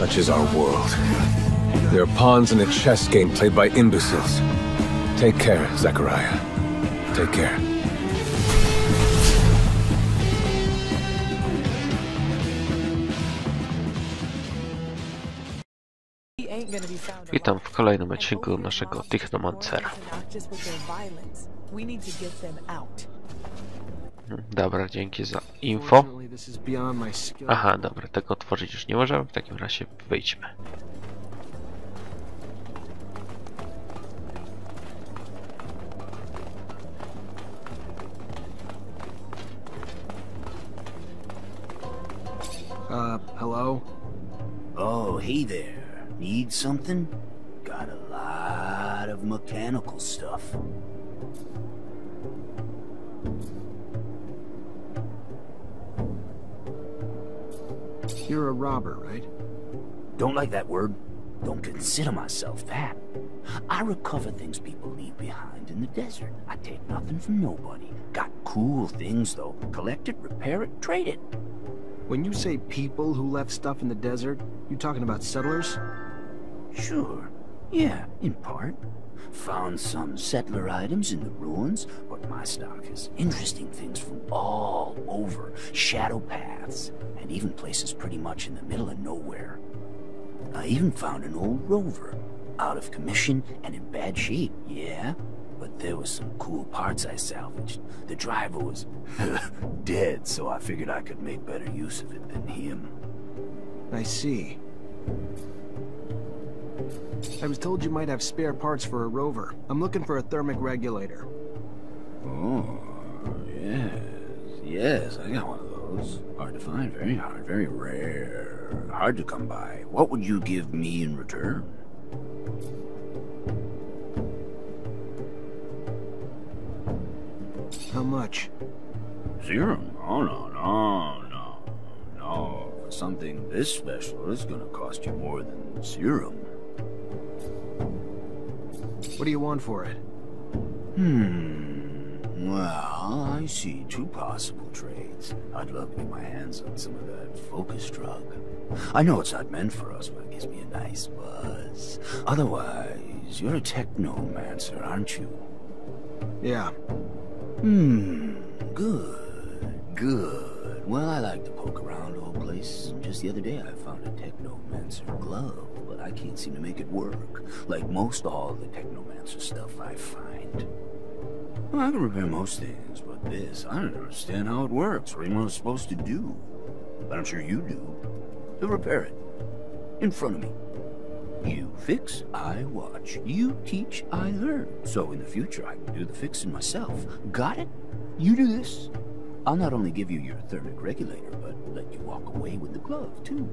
touches our world. They're pawns in a chess game played by imbeciles. Take care, Zachariah. Take care. Witam w kolejnym odcinku naszego Technomancera. Dobra, dzięki za info. Aha, dobra, tego otworzyć już nie możemy, w takim razie wyjdźmy. Hello? Oh, hey there. Need something? Got a lot of mechanical stuff. You're a robber, right? Don't like that word. Don't consider myself that. I recover things people leave behind in the desert. I take nothing from nobody. Got cool things, though. Collect it, repair it, trade it. When you say people who left stuff in the desert, you talking about settlers? Sure. Yeah, in part. Found some settler items in the ruins, but my stock is interesting things from all over. Shadow paths, and even places pretty much in the middle of nowhere. I even found an old rover, out of commission and in bad shape, yeah? But there was some cool parts I salvaged. The driver was dead, so I figured I could make better use of it than him. I see. I was told you might have spare parts for a rover. I'm looking for a thermic regulator. Oh, yes, I got one of those. Hard to find, very hard, very rare. Hard to come by. What would you give me in return? How much? Zero? No. For something this special, it's gonna cost you more than zero. What do you want for it? Well, I see two possible trades. I'd love to get my hands on some of that focus drug. I know it's not meant for us, but it gives me a nice buzz. Otherwise, you're a technomancer, aren't you? Yeah. Good. Well, I like to poke around old places, and just the other day I found a technomancer glove, but I can't seem to make it work, like most all the technomancer stuff I find. Well, I can repair most things, but this, I don't understand how it works, or even what it's supposed to do. But I'm sure you do. So repair it. In front of me. You fix, I watch. You teach, I learn. So in the future, I can do the fixing myself. Got it? You do this. I'll not only give you your thermic regulator, but let you walk away with the glove, too.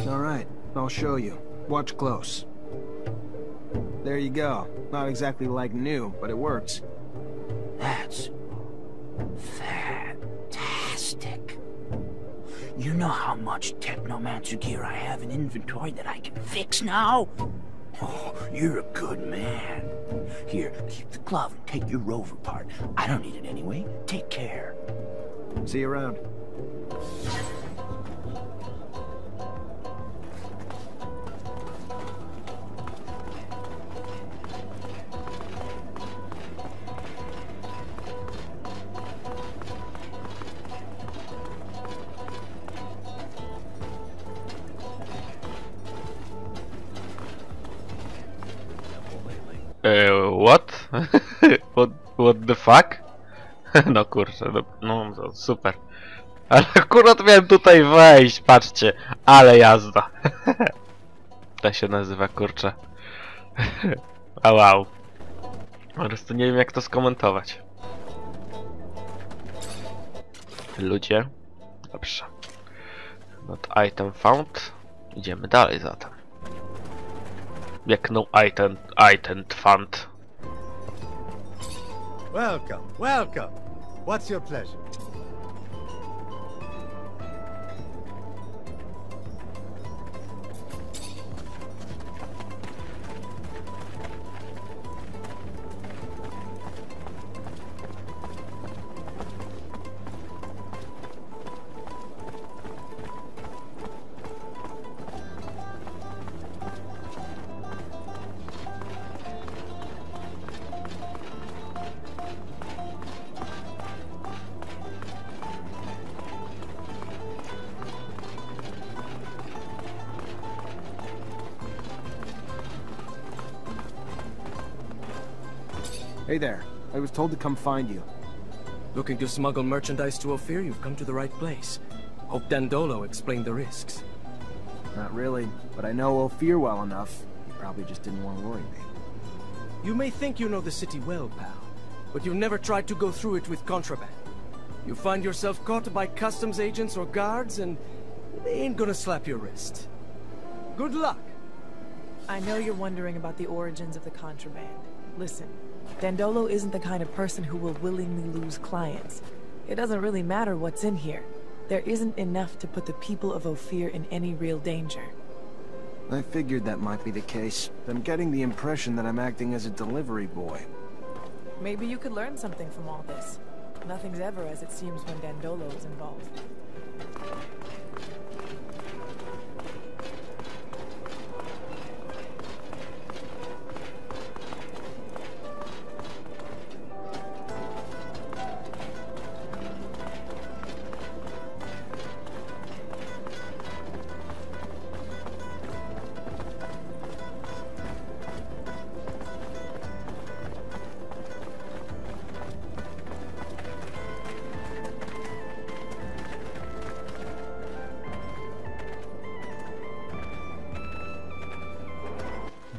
All right, I'll show you. Watch close. There you go. Not exactly like new, but it works. That's fantastic. You know how much technomancer gear I have in inventory that I can fix now? Oh, you're a good man. Here, keep the glove and take your rover part. I don't need it anyway. Take care. See you around. What? What the fuck? No kurczę, no super. Ale akurat miałem tutaj wejść, patrzcie, ale jazda. To się nazywa, kurczę. A wow. Po prostu nie wiem jak to skomentować. Ludzie. Dobrze. Not item found. Idziemy dalej zatem. Jak no item found. Welcome. What's your pleasure? Hey there. I was told to come find you. Looking to smuggle merchandise to Ophir? You've come to the right place. Hope Dandolo explained the risks. Not really, but I know Ophir well enough. He probably just didn't want to worry me. You may think you know the city well, pal, but you've never tried to go through it with contraband. You find yourself caught by customs agents or guards, and they ain't gonna slap your wrist. Good luck! I know you're wondering about the origins of the contraband. Listen, Dandolo isn't the kind of person who will willingly lose clients. It doesn't really matter what's in here. There isn't enough to put the people of Ophir in any real danger. I figured that might be the case. I'm getting the impression that I'm acting as a delivery boy. Maybe you could learn something from all this. Nothing's ever as it seems when Dandolo is involved.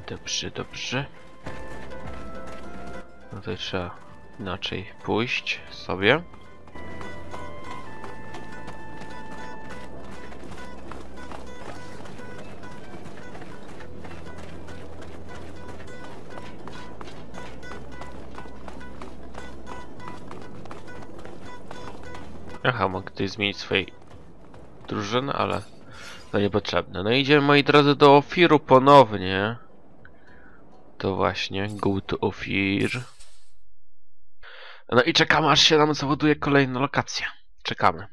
Dobrze, dobrze. No to trzeba inaczej pójść sobie. Aha, mogę tutaj zmienić swojej drużyny, ale to niepotrzebne. No idziemy, moi drodzy, do Ofiru ponownie. To właśnie, go to Ophir. No i czekamy, aż się nam zawoduje kolejna lokacja. Czekamy.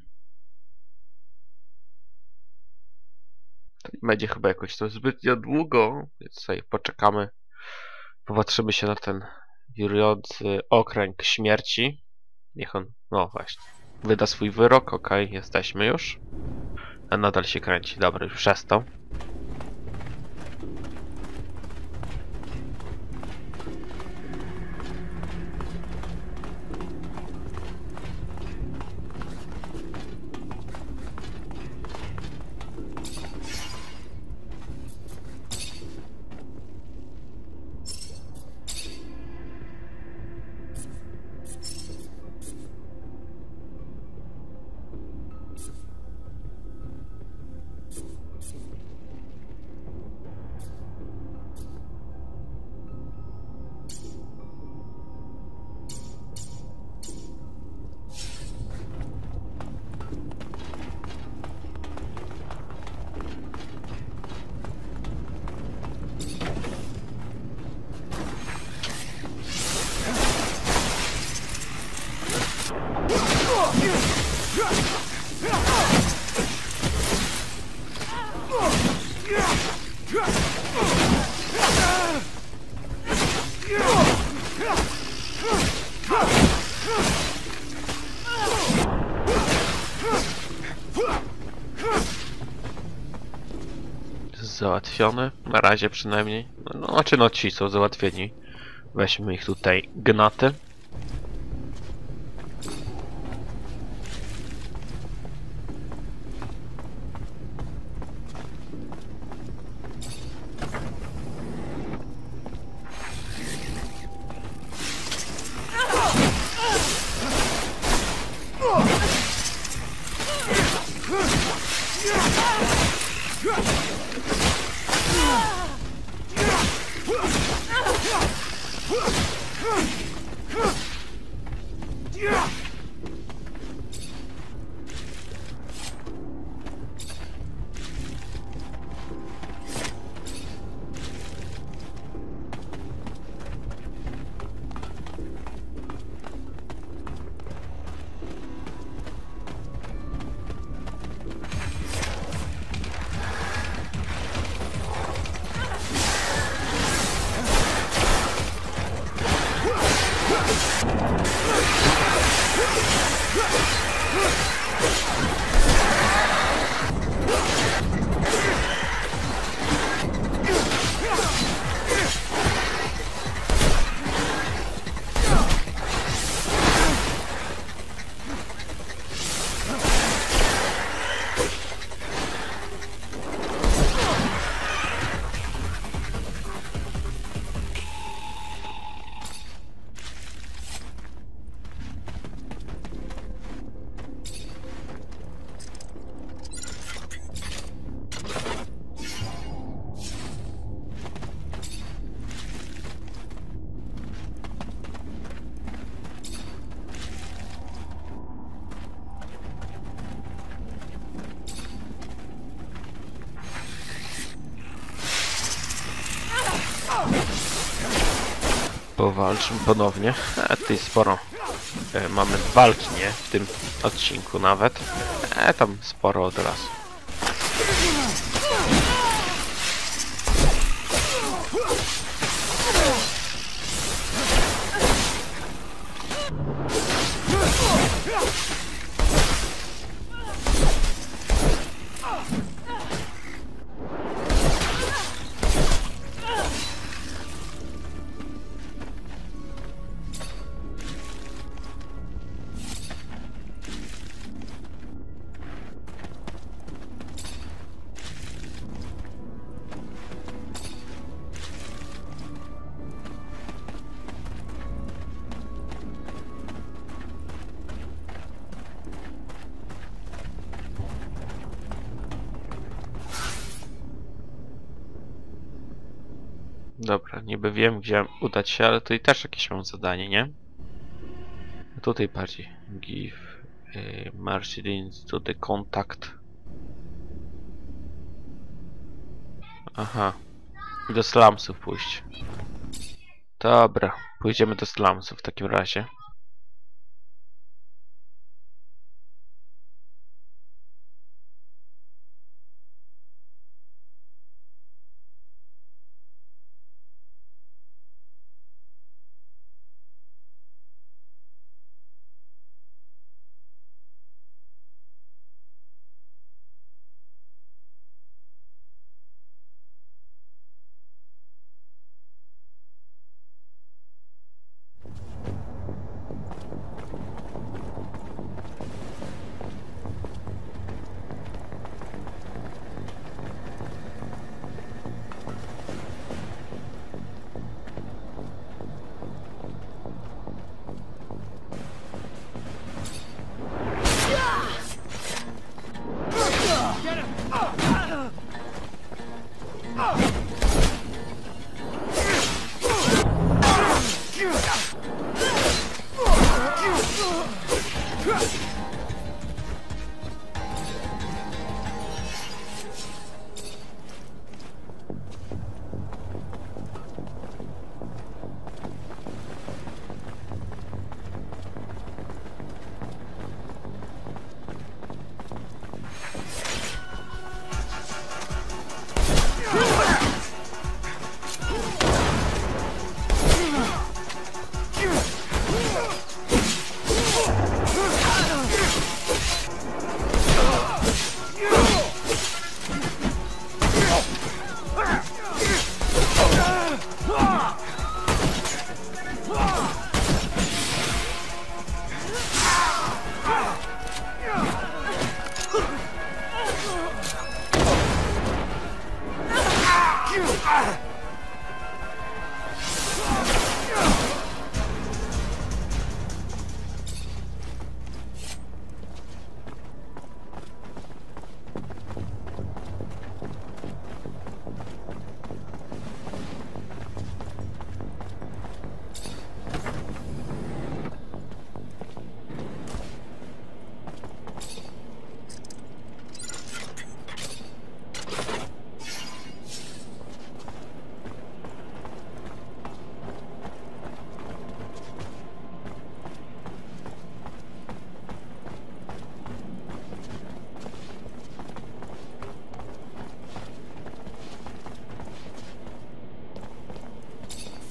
To nie będzie chyba jakoś to zbytnio długo, więc sobie poczekamy. Popatrzymy się na ten wirujący okręg śmierci. Niech on, no właśnie, wyda swój wyrok. Okej, jesteśmy już. A nadal się kręci. Dobra, już przestał. Załatwiony, na razie przynajmniej. No, znaczy no ci są załatwieni. Weźmy ich tutaj gnaty. Powalczmy ponownie. Tutaj sporo mamy walki, nie? W tym odcinku nawet. Tam sporo od razu. Dobra, niby wiem, gdzie udać się, ale tutaj też jakieś mam zadanie, nie? Tutaj bardziej. Give marshals to the contact. Aha. Do slumsów pójść. Dobra, pójdziemy do slumsów w takim razie.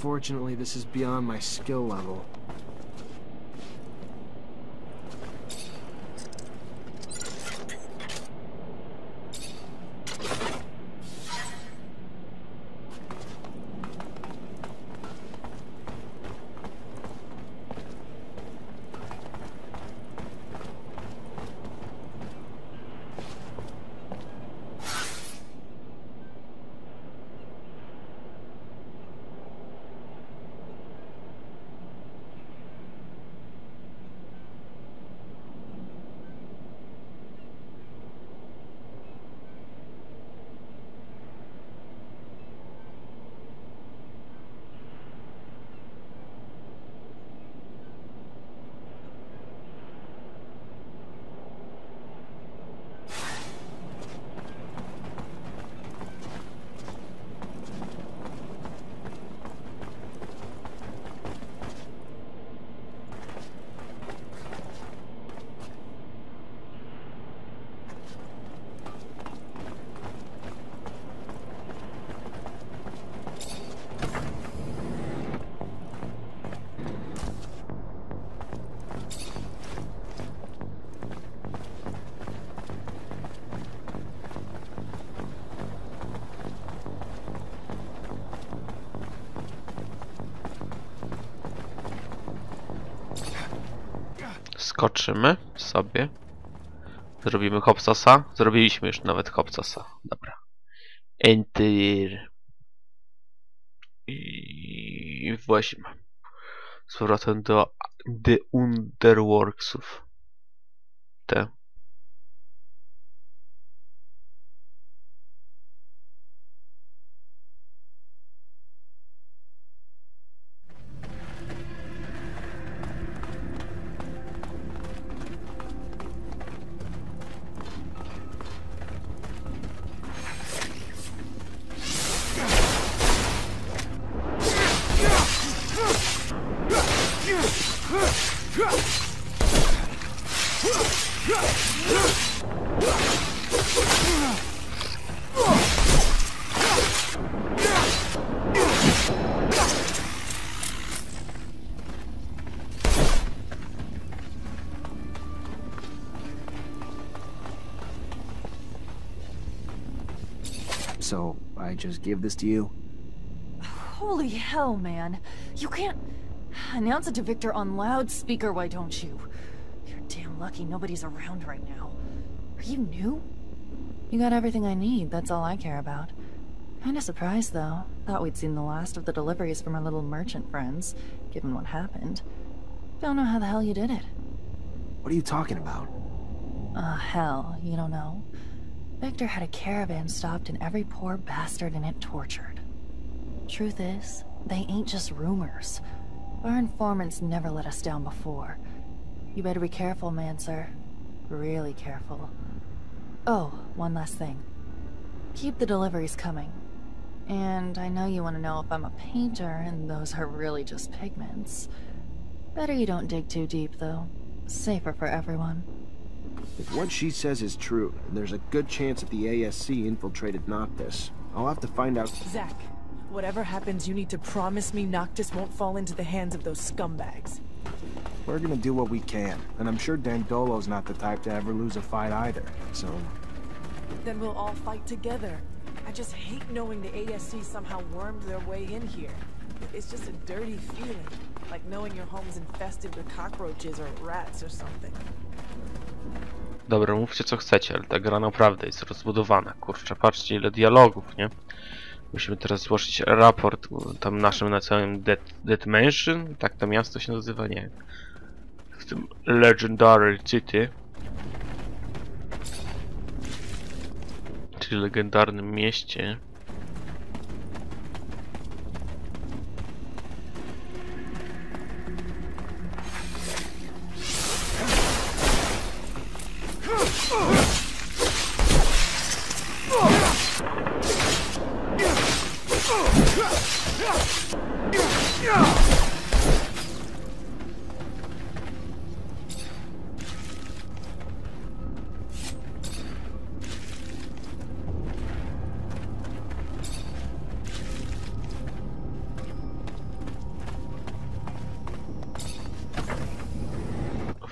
Unfortunately, this is beyond my skill level. Skoczymy sobie. Zrobimy hopsosa. Zrobiliśmy już nawet hopsosa. Dobra. Enter. I właśnie. Z powrotem do The Underworksów. Te. So, I just give this to you? Holy hell, man. You can't announce it to Victor on loudspeaker, why don't you? You're damn lucky nobody's around right now. Are you new? You got everything I need, that's all I care about. Kinda surprised, though. Thought we'd seen the last of the deliveries from our little merchant friends, given what happened. Don't know how the hell you did it. What are you talking about? Hell, you don't know? Victor had a caravan stopped and every poor bastard in it tortured. Truth is, they ain't just rumors. Our informants never let us down before. You better be careful, Mancer. Really careful. Oh, one last thing. Keep the deliveries coming. And I know you want to know if I'm a painter, and those are really just pigments. Better you don't dig too deep, though. Safer for everyone. If what she says is true, then there's a good chance that the ASC infiltrated Noctis. I'll have to find out. Zach, whatever happens, you need to promise me Noctis won't fall into the hands of those scumbags. We're gonna do what we can, and I'm sure Dandolo's not the type to ever lose a fight either, so... Then we'll all fight together. I just hate knowing the ASC somehow wormed their way in here. It's just a dirty feeling, like knowing your home's infested with cockroaches or rats or something. Dobra, mówcie co chcecie, ale ta gra naprawdę jest rozbudowana. Kurczę, patrzcie ile dialogów, nie? Musimy teraz złożyć raport tam naszym na całym Dead Mansion, tak to miasto się nazywa, nie? W tym Legendary City. Czyli legendarnym mieście.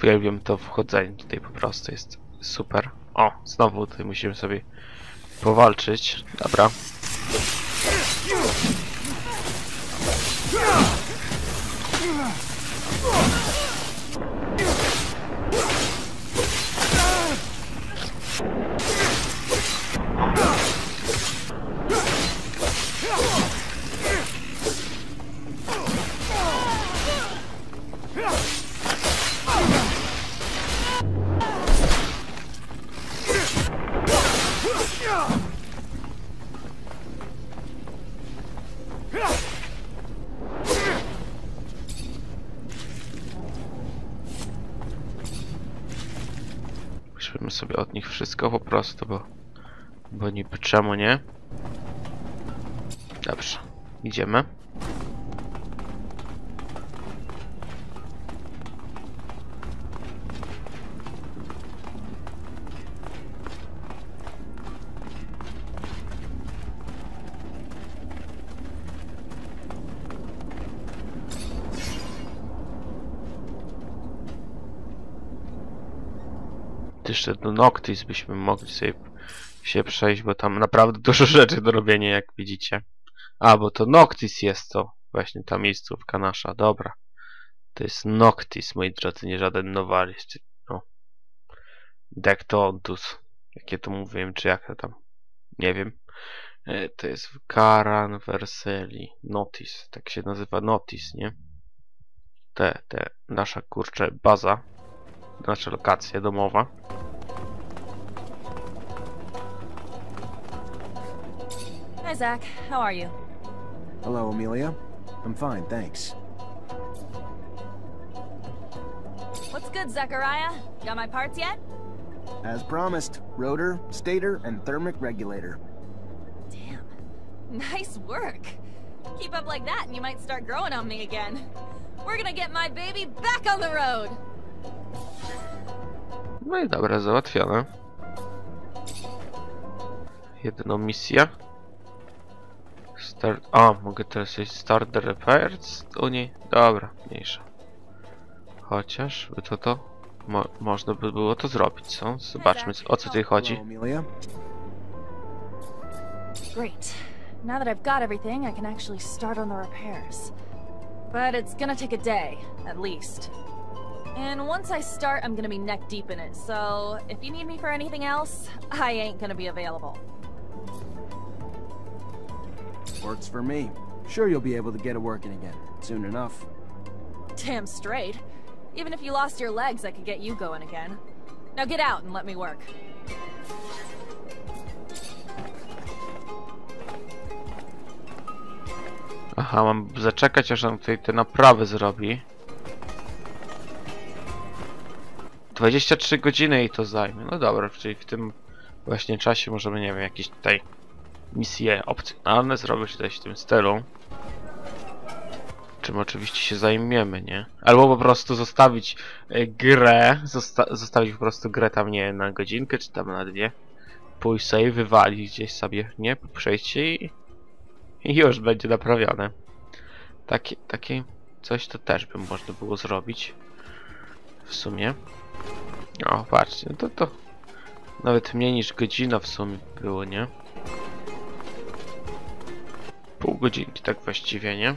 Uwielbiam to wchodzenie tutaj, po prostu jest super. O, znowu tutaj musimy sobie powalczyć. Dobra. Weźmiemy sobie od nich wszystko po prostu, bo niby czemu nie? Dobrze, idziemy. Jeszcze do Noctis byśmy mogli sobie się przejść, bo tam naprawdę dużo rzeczy do robienia, jak widzicie. A, bo to Noctis jest to właśnie ta miejscówka nasza, dobra. To jest Noctis, moi drodzy, nie żaden Novalis, czy no Dectontus, jakie to mówiłem, czy jak to tam, nie wiem. To jest Carvan Verseli, Notis, tak się nazywa Notis, nie? Nasza kurczę baza, nasza lokacja domowa. Hi, Zach. How are you? Hello, Amelia. I'm fine, thanks. What's good, Zachariah? Got my parts yet? As promised, rotor, stator, and thermic regulator. Damn. Nice work. Keep up like that and you might start growing on me again. We're gonna get my baby back on the road! No i dobra, załatwione. Jedną misję. Start... O, mogę teraz jeść start the repairs? U niej? Dobra, mniejsza. Chociaż by to można by było to zrobić, co? Zobaczmy, o co tutaj chodzi. Great. Now that I've got everything, I can actually start on the repairs. But it's gonna take a day, at least. And once I start, I'm gonna be neck deep in it, so if you need me for anything else, I ain't gonna be available. Works for me. Sure you'll be able to get it working again, soon enough. Damn straight. Even if you lost your legs, I could get you going again. Now get out and let me work. Aha, mam zaczekać, aż on tutaj te naprawy zrobi. 23 godziny i to zajmie. No dobra, czyli w tym właśnie czasie możemy, nie wiem, jakieś tutaj misje opcjonalne zrobić tutaj w tym stylu. Czym oczywiście się zajmiemy, nie? Albo po prostu zostawić grę, zostawić po prostu grę tam, nie na godzinkę, czy tam na dwie. Pójść sobie, wywalić gdzieś sobie, nie? Przejście i już będzie naprawione. Takie coś to też by można było zrobić. W sumie. O, patrzcie, no to nawet mniej niż godzina w sumie było, nie? Pół godzinki tak właściwie, nie?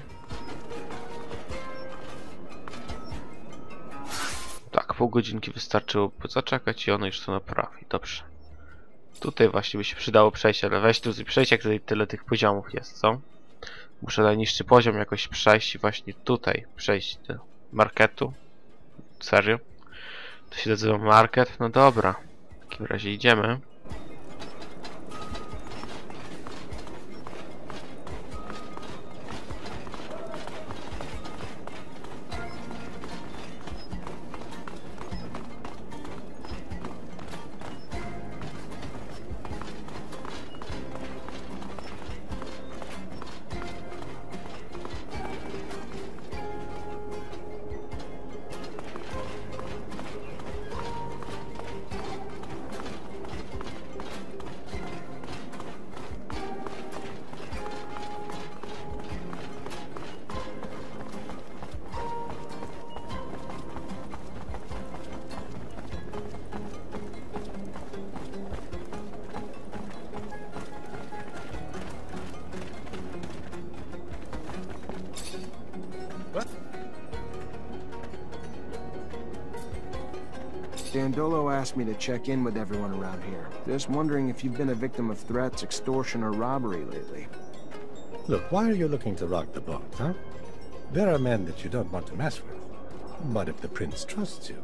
Tak, pół godzinki wystarczyło zaczekać i ono już to naprawi. Dobrze. Tutaj właśnie by się przydało przejść, ale weź tu przejść, jak tutaj tyle tych poziomów jest, co? Muszę najniższy poziom jakoś przejść i właśnie tutaj przejść do marketu. Serio? To się nazywa market? No dobra. W takim razie idziemy. Dandolo asked me to check in with everyone around here. Just wondering if you've been a victim of threats, extortion, or robbery lately. Look, why are you looking to rock the boat, huh? There are men that you don't want to mess with. But if the prince trusts you...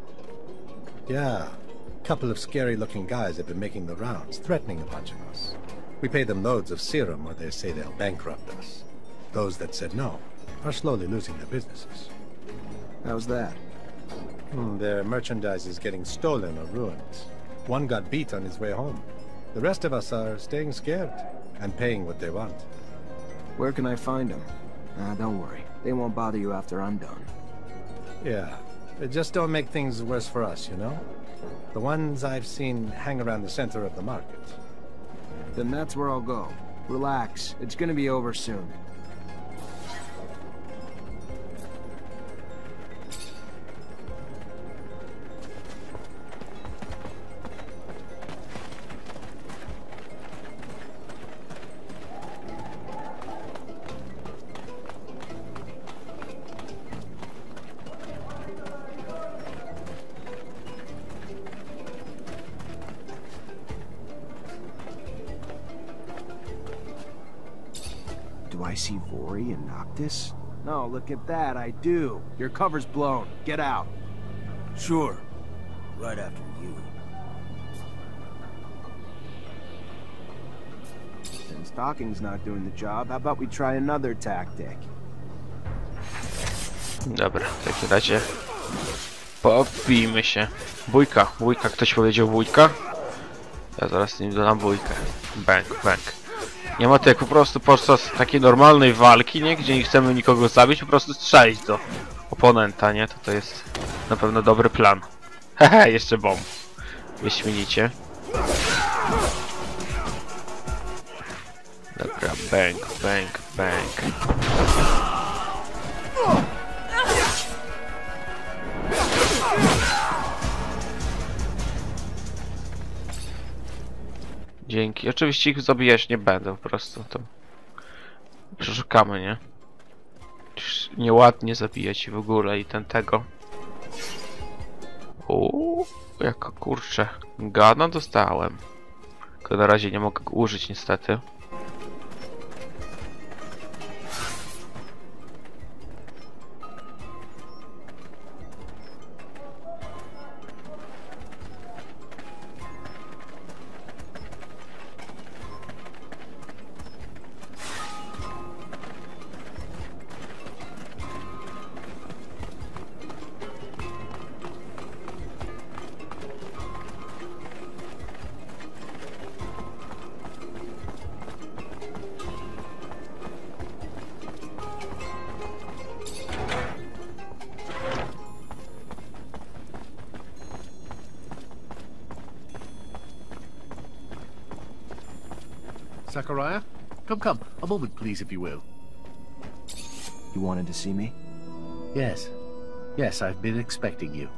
Yeah, a couple of scary-looking guys have been making the rounds, threatening a bunch of us. We pay them loads of serum or they say they'll bankrupt us. Those that said no are slowly losing their businesses. How's that? Their merchandise is getting stolen or ruined. One got beat on his way home. The rest of us are staying scared and paying what they want. Where can I find them? Don't worry. They won't bother you after I'm done. Yeah, just don't make things worse for us, you know? The ones I've seen hang around the center of the market. Then that's where I'll go. Relax. It's gonna be over soon. Do I see Vori and Noctis? No, look at that, I do. Your cover's blown. Get out. Sure. Right after you. Since talking's not doing the job, how about we try another tactic? Dobra, w takim razie popijmy się. Bójka, bójka, ktoś powiedział bójka? Ja zaraz nim dodam bójkę. Bang, bang. Nie ma to jak po prostu podczas takiej normalnej walki, nie? Gdzie nie chcemy nikogo zabić, po prostu strzelić do oponenta, nie? To jest na pewno dobry plan. Hehe, jeszcze bomb. Wyśmienicie. Dobra, bang, bang, bang. Dzięki. Oczywiście ich zabijać nie będę, po prostu to przeszukamy, nie? Już nieładnie zabijać i w ogóle i tego. Jaka kurczę. Gana dostałem. Tylko na razie nie mogę go użyć niestety. Zachariah? Come. A moment, please, if you will. You wanted to see me? Yes, I've been expecting you.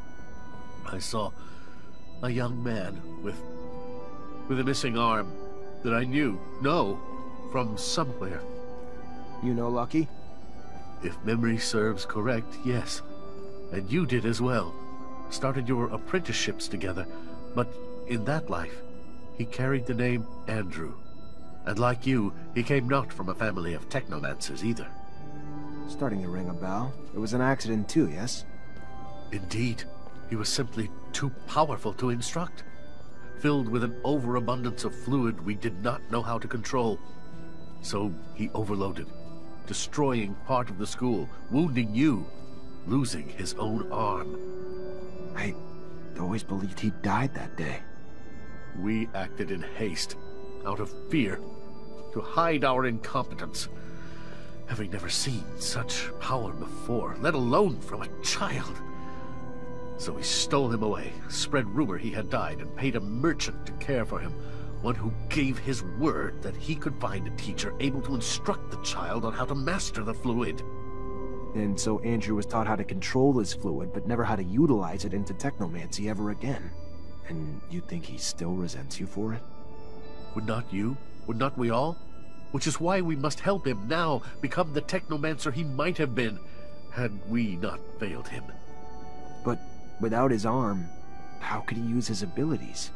I saw a young man with a missing arm that I know from somewhere. You know Lucky? If memory serves correct, yes. And you did as well. Started your apprenticeships together, but in that life, he carried the name Andrew. And like you, he came not from a family of technomancers either. Starting to ring a bell. It was an accident too, yes? Indeed. He was simply too powerful to instruct. Filled with an overabundance of fluid we did not know how to control. So he overloaded, destroying part of the school, wounding you, losing his own arm. I always believed he died that day. We acted in haste, out of fear, to hide our incompetence, having never seen such power before, let alone from a child. So we stole him away, spread rumor he had died, and paid a merchant to care for him, one who gave his word that he could find a teacher able to instruct the child on how to master the fluid. And so Andrew was taught how to control his fluid, but never how to utilize it into technomancy ever again. And you think he still resents you for it? Would not you? Would not we all? Which is why we must help him now become the technomancer he might have been, had we not failed him. But without his arm, how could he use his abilities?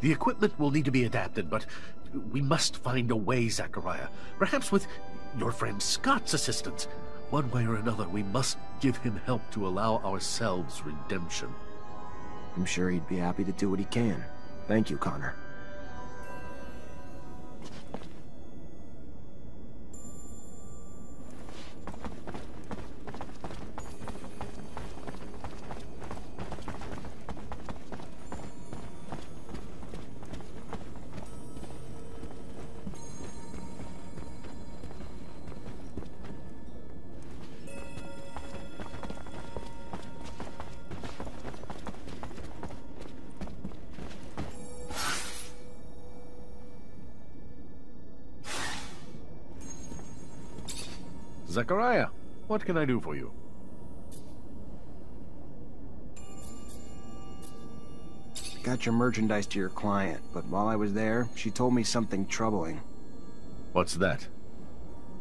The equipment will need to be adapted, but we must find a way, Zachariah. Perhaps with your friend Scott's assistance. One way or another, we must give him help to allow ourselves redemption. I'm sure he'd be happy to do what he can. Thank you, Connor. Zachariah, what can I do for you? I got your merchandise to your client, but while I was there, she told me something troubling. What's that?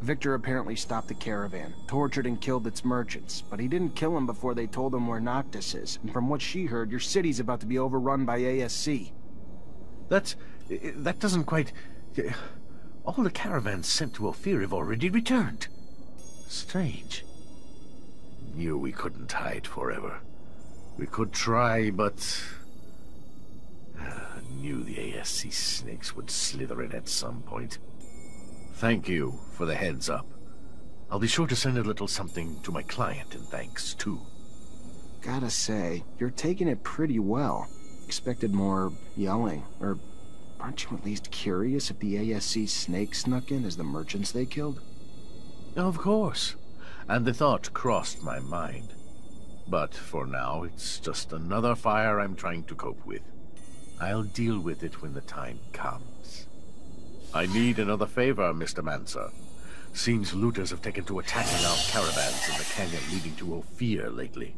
Victor apparently stopped the caravan, tortured and killed its merchants, but he didn't kill them before they told him where Noctis is, and from what she heard, your city's about to be overrun by ASC. That doesn't quite... All the caravans sent to Ophir have already returned. Strange. Knew we couldn't hide forever. We could try, but... knew the ASC snakes would slither in at some point. Thank you for the heads up. I'll be sure to send a little something to my client in thanks, too. Gotta say, you're taking it pretty well. Expected more yelling, or aren't you at least curious if the ASC snakes snuck in as the merchants they killed? Of course. And the thought crossed my mind. But for now, it's just another fire I'm trying to cope with. I'll deal with it when the time comes. I need another favor, Mr. Mancer. Seems looters have taken to attacking our caravans in the canyon leading to Ophir lately.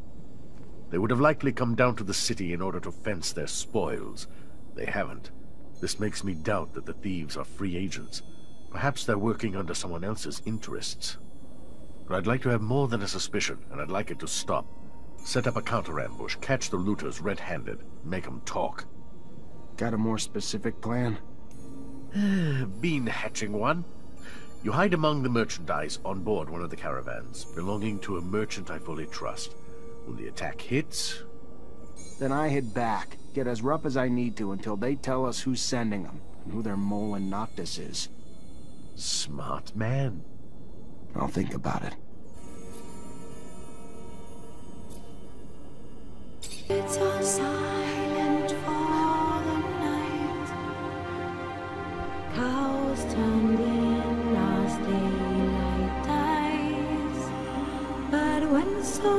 They would have likely come down to the city in order to fence their spoils. They haven't. This makes me doubt that the thieves are free agents. Perhaps they're working under someone else's interests. But I'd like to have more than a suspicion, and I'd like it to stop. Set up a counter-ambush, catch the looters red-handed, make them talk. Got a more specific plan? Been hatching one. You hide among the merchandise on board one of the caravans, belonging to a merchant I fully trust. When the attack hits... Then I head back, get as rough as I need to until they tell us who's sending them, and who their mole and Noctis is. Smart man. I'll think about it. It's all silent for the night. Cows turned in as daylight dies. But when so